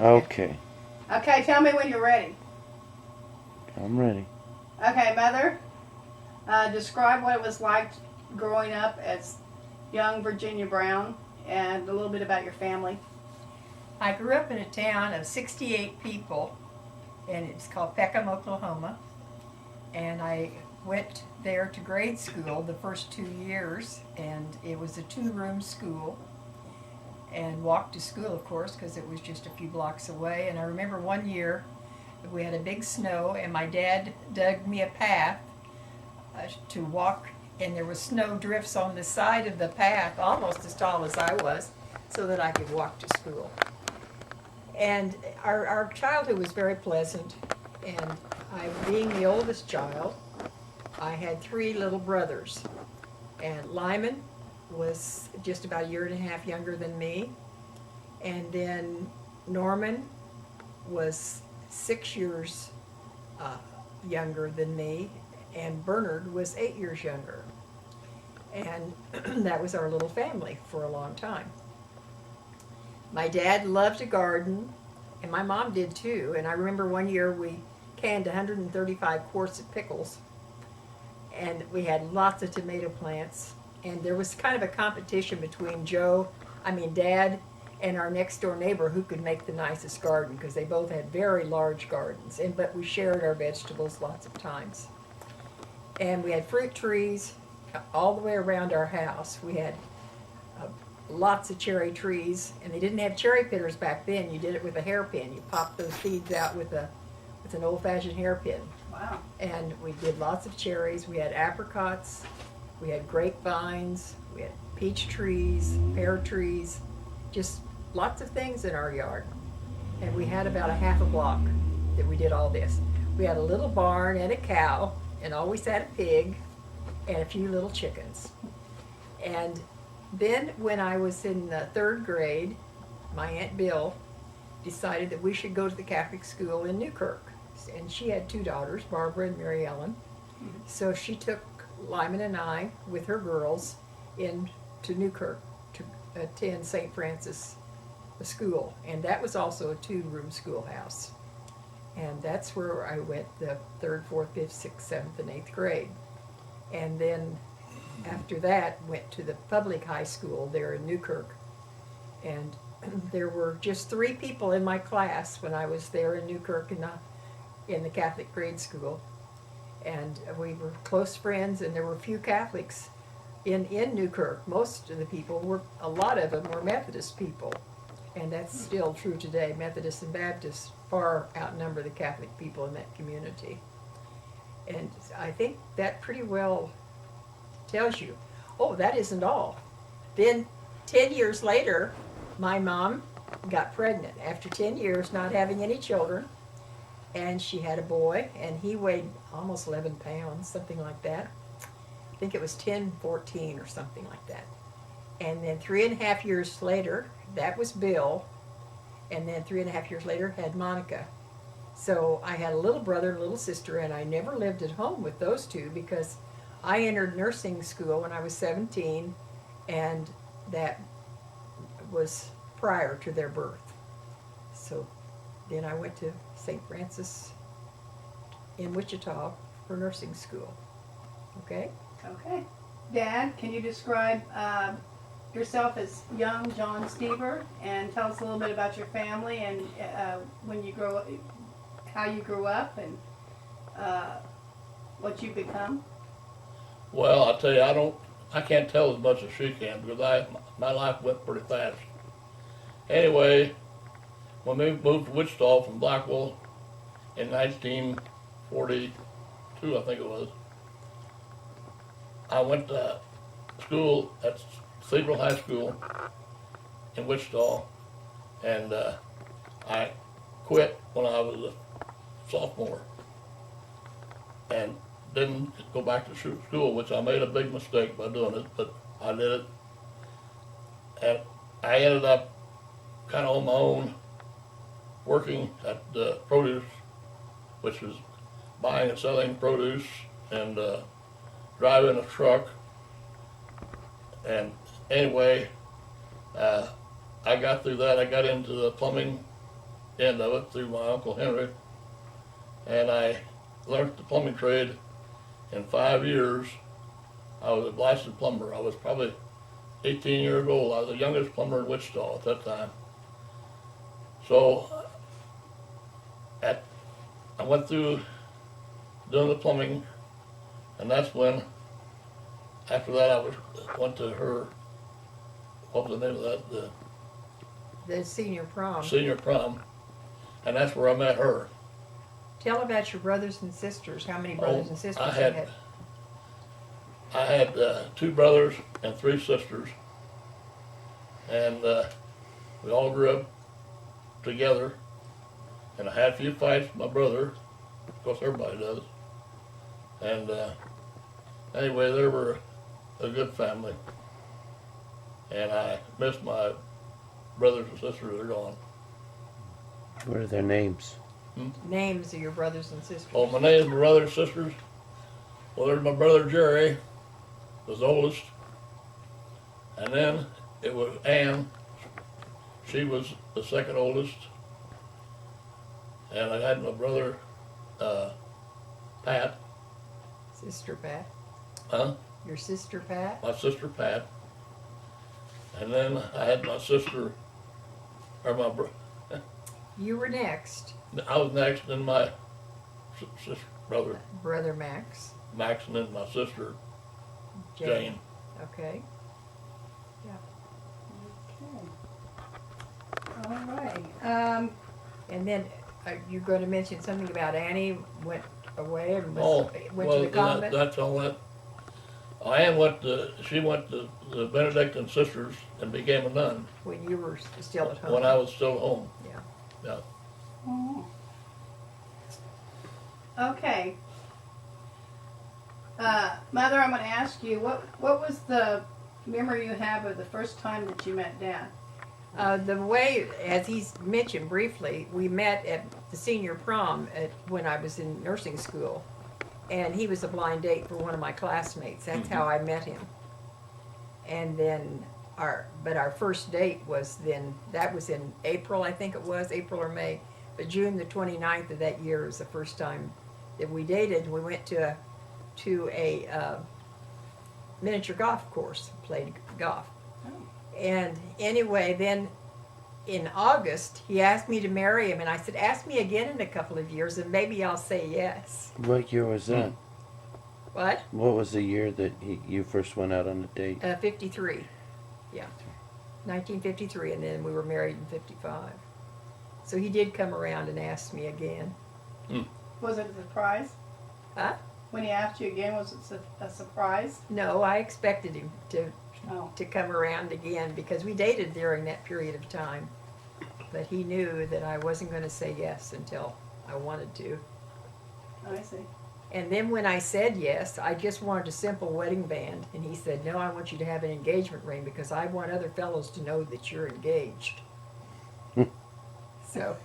Okay, Okay, tell me when you're ready. I'm ready. Okay, Mother, describe what it was like growing up as young Virginia Brown and a little bit about your family. I grew up in a town of 68 people, and it's called Peckham, Oklahoma. And I went there to grade school the first 2 years, and it was a two-room school. And walked to school, of course, because it was just a few blocks away. And I remember one year we had a big snow, and my dad dug me a path to walk, and there was snow drifts on the side of the path, almost as tall as I was, so that I could walk to school. And our childhood was very pleasant, and I, being the oldest child, I had three little brothers, and Lyman was just about a year and a half younger than me, and then Norman was 6 years younger than me, and Bernard was 8 years younger. And that was our little family for a long time. My dad loved to garden, and my mom did too. And I remember one year we canned 135 quarts of pickles, and we had lots of tomato plants. And there was kind of a competition between Dad, and our next door neighbor who could make the nicest garden, because they both had very large gardens. But we shared our vegetables lots of times. And we had fruit trees all the way around our house. We had lots of cherry trees, and they didn't have cherry pickers back then. You did it with a hairpin. You popped those seeds out with an old-fashioned hairpin. Wow. And we did lots of cherries. We had apricots. We had grapevines. We had peach trees, pear trees, just lots of things in our yard. And we had about a half a block that we did all this. We had a little barn and a cow, and always had a pig and a few little chickens. And then when I was in the third grade, my Aunt Bill decided that we should go to the Catholic school in Newkirk. And she had two daughters, Barbara and Mary Ellen. So she took Lyman and I with her girls in to Newkirk to attend St. Francis school. And that was also a two-room schoolhouse. And that's where I went the third, fourth, fifth, sixth, seventh, and eighth grade. And then after that, went to the public high school there in Newkirk. And there were just 3 people in my class when I was there in Newkirk in the Catholic grade school. And we were close friends, and there were few Catholics in Newkirk. Most of the people a lot of them were Methodist people. And that's still true today. Methodists and Baptists far outnumber the Catholic people in that community. And I think that pretty well tells you. Oh, that isn't all. Then 10 years later, my mom got pregnant after 10 years not having any children. And she had a boy, and he weighed almost 11 pounds, something like that. I think it was 10, 14 or something like that. And then 3.5 years later, that was Bill. And then 3.5 years later, had Monica. So I had a little brother and a little sister, and I never lived at home with those two because I entered nursing school when I was 17, and that was prior to their birth. So then I went to St. Francis in Wichita for nursing school. Okay? Okay. Dad, can you describe yourself as young John Stever and tell us a little bit about your family and when you grow up, how you grew up and what you've become? Well, I tell you, I can't tell as much as she can because my life went pretty fast. Anyway, when we moved to Wichita from Blackwell in 1942, I think it was, I went to school at Cathedral High School in Wichita, and I quit when I was a sophomore and didn't go back to school, which I made a big mistake by doing it, but I did it. And I ended up kind of on my own working at the produce, which was buying and selling produce and driving a truck. And anyway, I got through that. I got into the plumbing end of it through my Uncle Henry. And I learned the plumbing trade in 5 years. I was a licensed plumber. I was probably 18 years old. I was the youngest plumber in Wichita at that time. So I went through doing the plumbing, and that's when, after that, went to her, what was the name of that? The senior prom. Senior prom, and that's where I met her. Tell about your brothers and sisters. How many brothers and sisters I you had, had? I had 2 brothers and 3 sisters, and we all grew up together. And I had a few fights with my brother, of course everybody does. And anyway, they were a good family, and I miss my brothers and sisters that are gone. What are their names? Names of your brothers and sisters. Oh, my name is my brothers and sisters. Well, there's my brother Jerry, was the oldest. And then it was Ann. She was the second oldest. And I had my brother Pat. Sister Pat. Huh? Your sister Pat. My sister Pat. And then I had my sister, or my You were next. I was next, and my sister, brother Brother Max. Max, and then my sister Jane. Okay. All right. And then you're going to mention something about Annie went away and went well, to the convent. that's all that. Ann she went to the Benedictine sisters and became a nun When you were still at home. when I was still at home. Yeah. Yeah. Oh. Okay. Mother, I'm going to ask you, what was the memory you have of the first time that you met Dad? The way, as he's mentioned briefly, we met at the senior prom when I was in nursing school. And he was a blind date for one of my classmates. That's how I met him. And then our first date was that was in April, I think it was, April or May. But June the 29th of that year was the first time that we dated. We went to a miniature golf course, played golf. And anyway, then in August, he asked me to marry him, and I said, ask me again in a couple of years, and maybe I'll say yes. What year was that? What? What was the year that you first went out on a date? 53. Yeah. 1953, and then we were married in 55. So he did come around and ask me again. Was it a surprise? Huh? When he asked you again, was it a surprise? No, I expected him Oh. to come around again because we dated during that period of time. But he knew that I wasn't going to say yes until I wanted to. I see. And then when I said yes, I just wanted a simple wedding band. And he said, no, I want you to have an engagement ring because I want other fellows to know that you're engaged. So,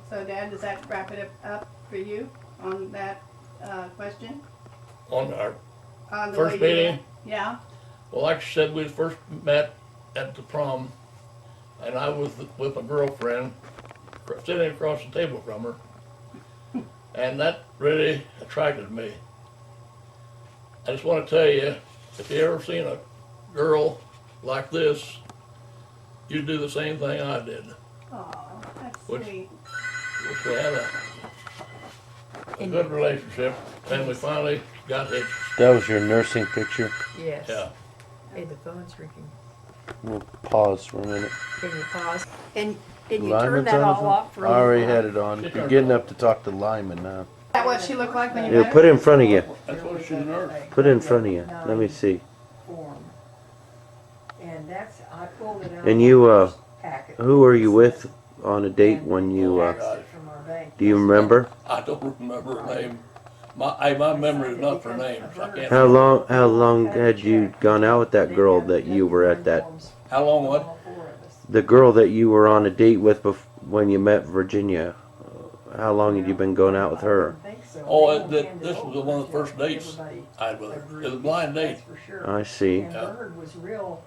So, Dad, does that wrap it up for you on that question? On our On the first way you meeting? met? Yeah. Well, like I said, we first met at the prom, and I was with my girlfriend, sitting across the table from her, and that really attracted me. I just want to tell you, if you ever seen a girl like this, you'd do the same thing I did. Oh, that's Which- sweet. Which we had a good relationship, and we finally got hitched. That was your nursing picture. yes. Yeah. Hey, the phone's ringing. We'll pause for a minute. Can you pause? And can you turn Lyman's that on all his off for I already a little had it on. Sit You're there. getting up to talk to Lyman now. Is that what she looked like when you Yeah, met put her? it in front of you. That's what she learned. Put it in front of you. Let me see. form. And that's, I pulled it out. And you, of the packet. Who were you with on a date when you, Faxed it from our bank. do you remember? I don't remember her name. My memory is not for names. I can't. How long had you gone out with that girl that you were at that, How long what? the girl that you were on a date with when you met Virginia? How long had you been going out with her? Oh, this was one of the first dates I had with her. It was a blind date. I see. And Bernard was real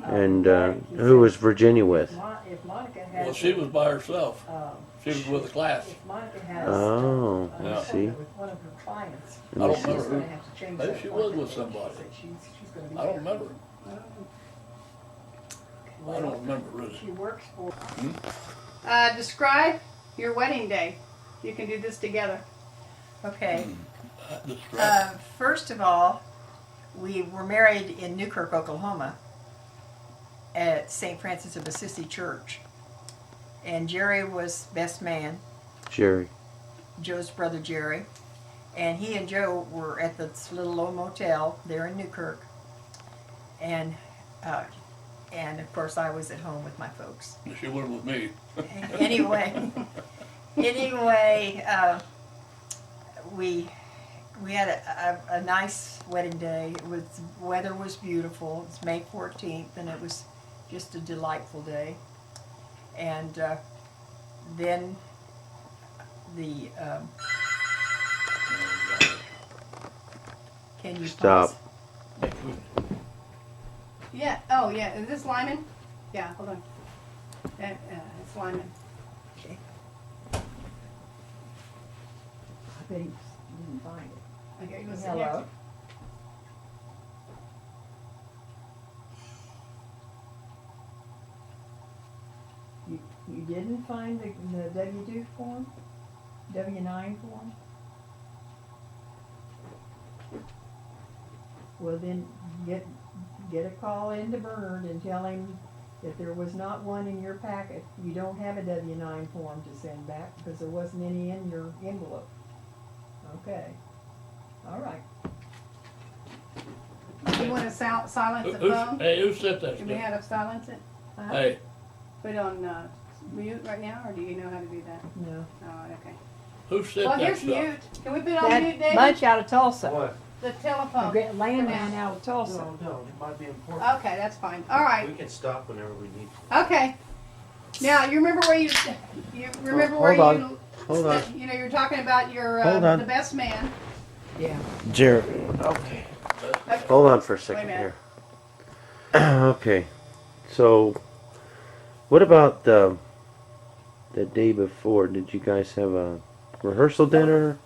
And He who was said Virginia with? if Monica has, Well, she was by herself. She was with a class. if Monica has Oh, an Yeah. appointment with one of her clients, Let me I don't see. she's remember going who. to have to change Maybe that she was with appointment. somebody. She said she's going to be I don't there. remember. I don't remember really. She works for. Describe your wedding day. You can do this together. Okay. Describe. First of all, we were married in Newkirk, Oklahoma, at St. Francis of Assisi Church, and Jerry was best man, Jerry. Joe's brother Jerry, and he and Joe were at this little old motel there in Newkirk, and of course I was at home with my folks. She went with me. Anyway, we had a nice wedding day. Weather was beautiful. It's May 14th, and it was just a delightful day. And then the can you Stop. pause? Yeah. Oh, yeah. Is this Lyman? Yeah. Hold on. It's Lyman. Okay. I bet he didn't find it. Okay. You sit here. Hello. You didn't find the W-2 form? W-9 form? Well, then get a call into Bernard and tell him that there was not one in your packet. You don't have a W-9 form to send back because there wasn't any in your envelope. Okay. All right. You want to silence the Who, phone? hey, who said that Do we stuff? have to silence it? Hey, Put it on mute right now, or do you know how to do that? No. Oh, okay. who said Well, that here's stuff? mute. Can we put it on That mute, David? bunch out of Tulsa. The telephone. The landman out of Tulsa. No, it might be important. Okay, that's fine. All right. We can stop whenever we need. Okay. Now you remember where you remember where Hold you on. Hold on. you know you're talking about your Hold on. the best man. Yeah. Jerry. Okay. Hold on for a second Wait a here. Okay. So, what about the day before? Did you guys have a rehearsal dinner?